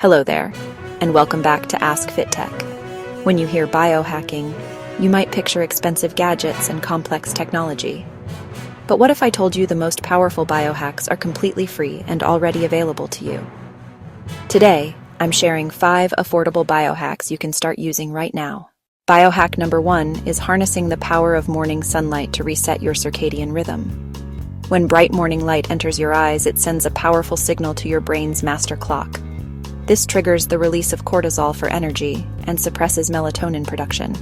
Hello there, and welcome back to Ask Fit Tech. When you hear biohacking, you might picture expensive gadgets and complex technology. But what if I told you the most powerful biohacks are completely free and already available to you? Today, I'm sharing 5 affordable biohacks you can start using right now. Biohack number 1 is harnessing the power of morning sunlight to reset your circadian rhythm. When bright morning light enters your eyes, it sends a powerful signal to your brain's master clock. This triggers the release of cortisol for energy and suppresses melatonin production.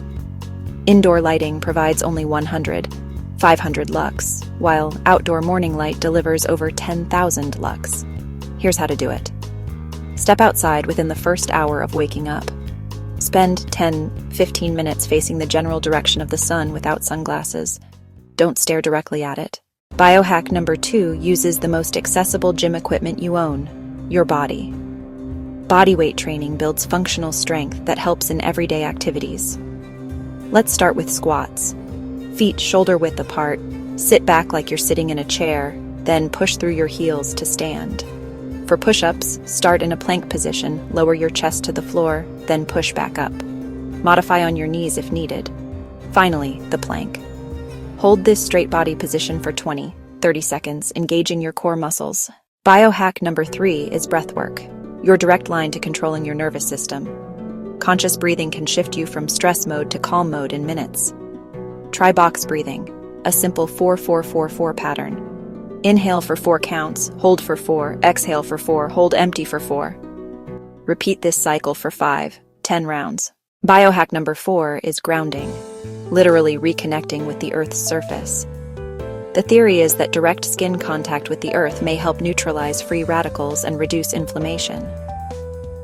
Indoor lighting provides only 500 lux, while outdoor morning light delivers over 10,000 lux. Here's how to do it. Step outside within the first hour of waking up. Spend 10-15 minutes facing the general direction of the sun without sunglasses. Don't stare directly at it. Biohack number 2 uses the most accessible gym equipment you own, your body. Bodyweight training builds functional strength that helps in everyday activities. Let's start with squats. Feet shoulder-width apart, sit back like you're sitting in a chair, then push through your heels to stand. For push-ups, start in a plank position, lower your chest to the floor, then push back up. Modify on your knees if needed. Finally, the plank. Hold this straight body position for 20-30 seconds, engaging your core muscles. Biohack number 3 is breathwork, your direct line to controlling your nervous system. Conscious breathing can shift you from stress mode to calm mode in minutes. Try box breathing, a simple 4-4-4-4 pattern. Inhale for 4 counts, hold for 4, exhale for 4, hold empty for 4. Repeat this cycle for 5-10 rounds. Biohack number 4 is grounding, literally reconnecting with the Earth's surface. The theory is that direct skin contact with the earth may help neutralize free radicals and reduce inflammation.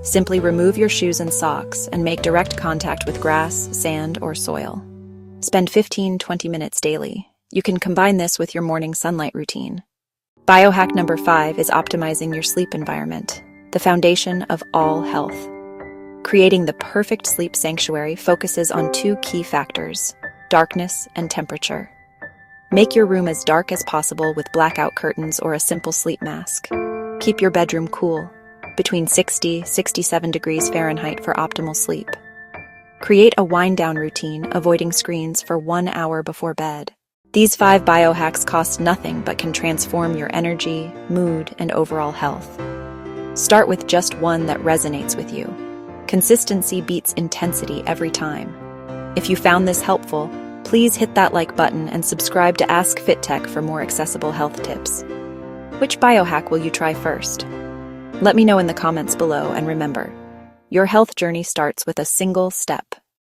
Simply remove your shoes and socks and make direct contact with grass, sand, or soil. Spend 15-20 minutes daily. You can combine this with your morning sunlight routine. Biohack number 5 is optimizing your sleep environment, the foundation of all health. Creating the perfect sleep sanctuary focuses on 2 key factors: darkness and temperature. Make your room as dark as possible with blackout curtains or a simple sleep mask. Keep your bedroom cool, between 60-67 degrees Fahrenheit for optimal sleep. Create a wind-down routine, avoiding screens for 1 hour before bed. These 5 biohacks cost nothing but can transform your energy, mood, and overall health. Start with just one that resonates with you. Consistency beats intensity every time. If you found this helpful, please hit that like button and subscribe to Ask Fit Tech for more accessible health tips. Which biohack will you try first? Let me know in the comments below, and remember, your health journey starts with a single step.